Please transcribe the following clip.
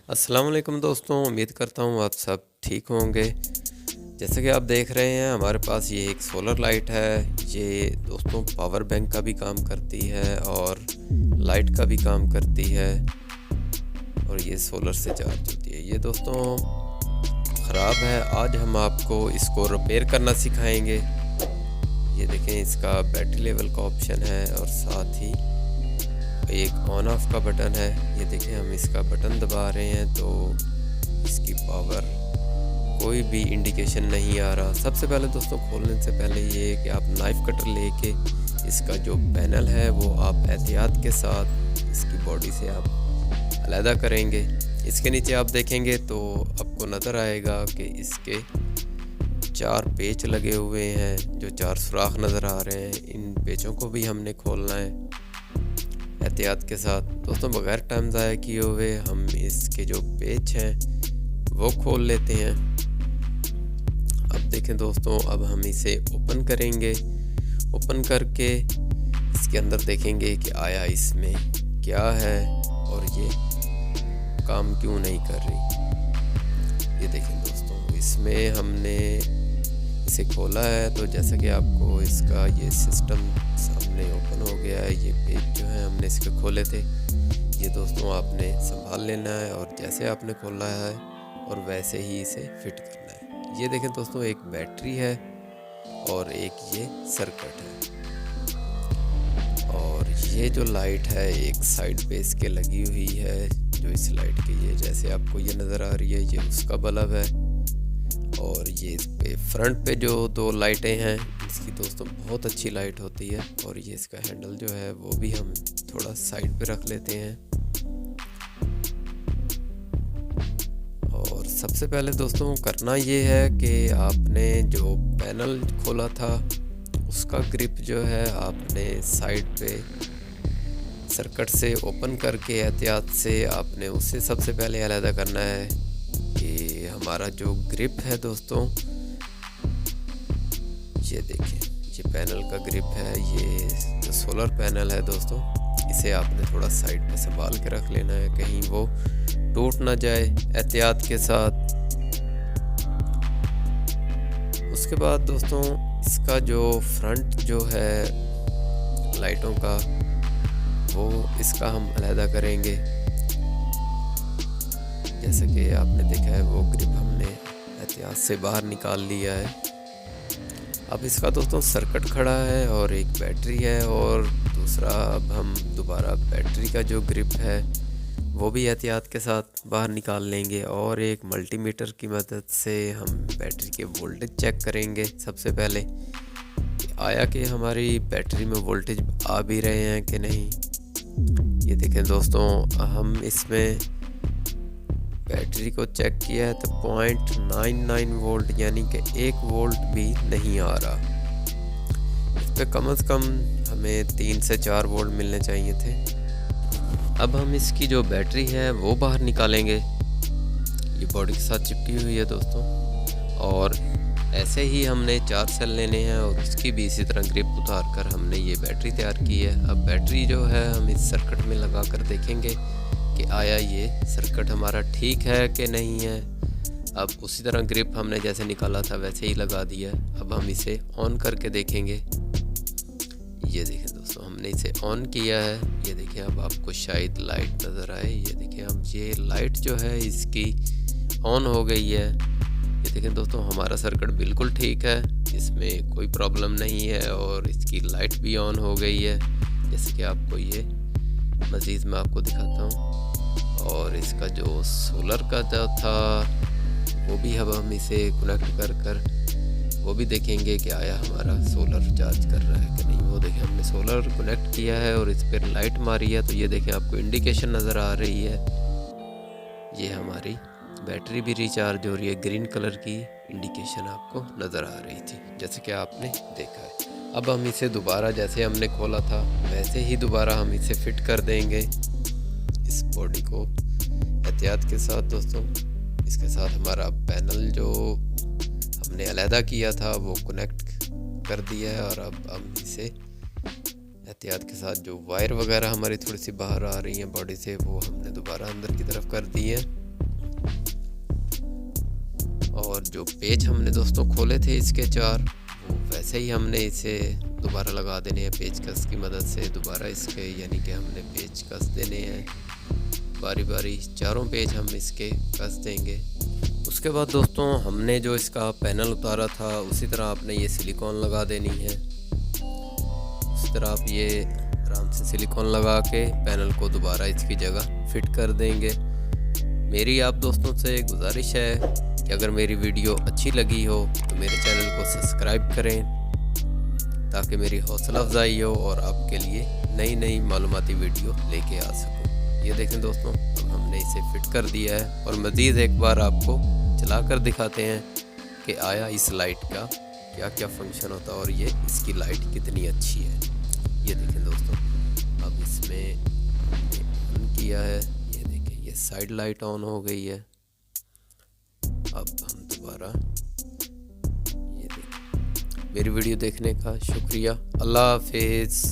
अस्सलाम वालेकुम दोस्तों, उम्मीद करता हूँ आप सब ठीक होंगे। जैसे कि आप देख रहे हैं हमारे पास ये एक सोलर लाइट है। ये दोस्तों पावर बैंक का भी काम करती है और लाइट का भी काम करती है और ये सोलर से चार्ज होती है। ये दोस्तों ख़राब है। आज हम आपको इसको रिपेयर करना सिखाएंगे। ये देखें, इसका बैटरी लेवल का ऑप्शन है और साथ ही एक ऑन ऑफ का बटन है। ये देखें, हम इसका बटन दबा रहे हैं तो इसकी पावर कोई भी इंडिकेशन नहीं आ रहा। सबसे पहले दोस्तों खोलने से पहले ये कि आप नाइफ़ कटर लेके इसका जो पैनल है वो आप एहतियात के साथ इसकी बॉडी से आप अलहदा करेंगे। इसके नीचे आप देखेंगे तो आपको नज़र आएगा कि इसके 4 पेच लगे हुए हैं, जो 4 सुराख नज़र आ रहे हैं। इन पेचों को भी हमने खोलना है एहतियात के साथ। दोस्तों बगैर टाइम ज़ाया किए हुए हम इसके जो पेच हैं वो खोल लेते हैं। अब देखें दोस्तों, अब हम इसे ओपन करेंगे। ओपन करके इसके अंदर देखेंगे कि आया इसमें क्या है और ये काम क्यों नहीं कर रही। ये देखें दोस्तों, इसमें हमने इसे खोला है तो जैसा कि आपको इसका ये सिस्टम सामने ओपन हो गया है। ये पेज जो है हमने इसके खोले थे, ये दोस्तों आपने संभाल लेना है और जैसे आपने खोला है और वैसे ही इसे फिट करना है। ये देखें दोस्तों, एक बैटरी है और एक ये सर्किट है और ये जो लाइट है एक साइड पे इसके लगी हुई है। जो इस लाइट की ये जैसे आपको ये नज़र आ रही है, ये उसका बल्ब है और ये इस पे फ्रंट पे जो 2 लाइटें हैं इसकी दोस्तों बहुत अच्छी लाइट होती है। और ये इसका हैंडल जो है वो भी हम थोड़ा साइड पे रख लेते हैं। और सबसे पहले दोस्तों करना ये है कि आपने जो पैनल खोला था उसका ग्रिप जो है आपने साइड पे सर्किट से ओपन करके एहतियात से आपने उससे सबसे पहले अलहदा करना है कि हमारा जो ग्रिप है दोस्तों, ये देखें, ये पैनल का ग्रिप है। ये जो सोलर पैनल है दोस्तों, इसे आपने थोड़ा साइड पे संभाल के रख लेना है, कहीं वो टूट ना जाए एहतियात के साथ। उसके बाद दोस्तों इसका जो फ्रंट जो है लाइटों का वो इसका हम अलहदा करेंगे। जैसे कि आपने देखा है वो ग्रिप हमने एहतियात से बाहर निकाल लिया है। अब इसका दोस्तों सर्किट खड़ा है और एक बैटरी है और दूसरा अब हम दोबारा बैटरी का जो ग्रिप है वो भी एहतियात के साथ बाहर निकाल लेंगे और एक मल्टीमीटर की मदद से हम बैटरी के वोल्टेज चेक करेंगे। सबसे पहले कि आया कि हमारी बैटरी में वोल्टेज आ भी रहे हैं कि नहीं। ये देखें दोस्तों, हम इसमें बैटरी को चेक किया है तो 0.99 वोल्ट यानी कि 1 वोल्ट भी नहीं आ रहा। इस पे कम से कम हमें 3 से 4 वोल्ट मिलने चाहिए थे। अब हम इसकी जो बैटरी है वो बाहर निकालेंगे। ये बॉडी के साथ चिपकी हुई है दोस्तों और ऐसे ही हमने 4 सेल लेने हैं और उसकी भी इसी तरह ग्रिप उतार कर हमने ये बैटरी तैयार की है। अब बैटरी जो है हम इस सर्किट में लगा कर देखेंगे कि आया ये सर्किट हमारा ठीक है कि नहीं है। अब उसी तरह ग्रिप हमने जैसे निकाला था वैसे ही लगा दिया। अब हम इसे ऑन करके देखेंगे। ये देखें दोस्तों, हमने इसे ऑन किया है। ये देखें, अब आपको शायद लाइट नज़र आए। ये देखें, अब ये लाइट जो है इसकी ऑन हो गई है। ये देखें दोस्तों, हमारा सर्किट बिल्कुल ठीक है, इसमें कोई प्रॉब्लम नहीं है और इसकी लाइट भी ऑन हो गई है। जैसे कि आपको ये मज़ीद मैं आपको दिखाता हूँ। और इसका जो सोलर का जो था वो भी अब हम इसे कनेक्ट कर वो भी देखेंगे कि आया हमारा सोलर चार्ज कर रहा है कि नहीं। वो देखें, हमने सोलर कनेक्ट किया है और इस पर लाइट मारी है तो ये देखें आपको इंडिकेशन नज़र आ रही है। ये हमारी बैटरी भी रिचार्ज हो रही है, ग्रीन कलर की इंडिकेशन आपको नज़र आ रही थी जैसे कि आपने देखा है। अब हम इसे दोबारा जैसे हमने खोला था वैसे ही दोबारा हम इसे फिट कर देंगे इस बॉडी को एहतियात के साथ दोस्तों। इसके साथ हमारा पैनल जो हमने अलहदा किया था वो कनेक्ट कर दिया है और अब हम इसे एहतियात के साथ जो वायर वगैरह हमारी थोड़ी सी बाहर आ रही हैं बॉडी से वो हमने दोबारा अंदर की तरफ कर दी है। जो पेच हमने दोस्तों खोले थे इसके 4, वो वैसे ही हमने इसे दोबारा लगा देने हैं पेचकस की मदद से दोबारा इसके, यानी कि हमने पेचकस देने हैं बारी बारी, चारों पेच हम इसके कस देंगे। उसके बाद दोस्तों हमने जो इसका पैनल उतारा था उसी तरह आपने ये सिलिकॉन लगा देनी है। उस तरह आप ये आराम से सिलिकॉन लगा के पैनल को दोबारा इसकी जगह फिट कर देंगे। मेरी आप दोस्तों से गुजारिश है कि अगर मेरी वीडियो अच्छी लगी हो तो मेरे चैनल को सब्सक्राइब करें ताकि मेरी हौसला अफजाई हो और आपके लिए नई नई मालूमाती वीडियो लेके आ सकूं। ये देखें दोस्तों, अब हमने इसे फिट कर दिया है और मज़ीद एक बार आपको चला कर दिखाते हैं कि आया इस लाइट का क्या क्या फंक्शन होता है और ये इसकी लाइट कितनी अच्छी है। ये देखें दोस्तों, अब इसमें ऑन किया है, ये देखें ये साइड लाइट ऑन हो गई है। अब हम दोबारा, ये देखें। मेरी वीडियो देखने का शुक्रिया। अल्लाह हाफिज़।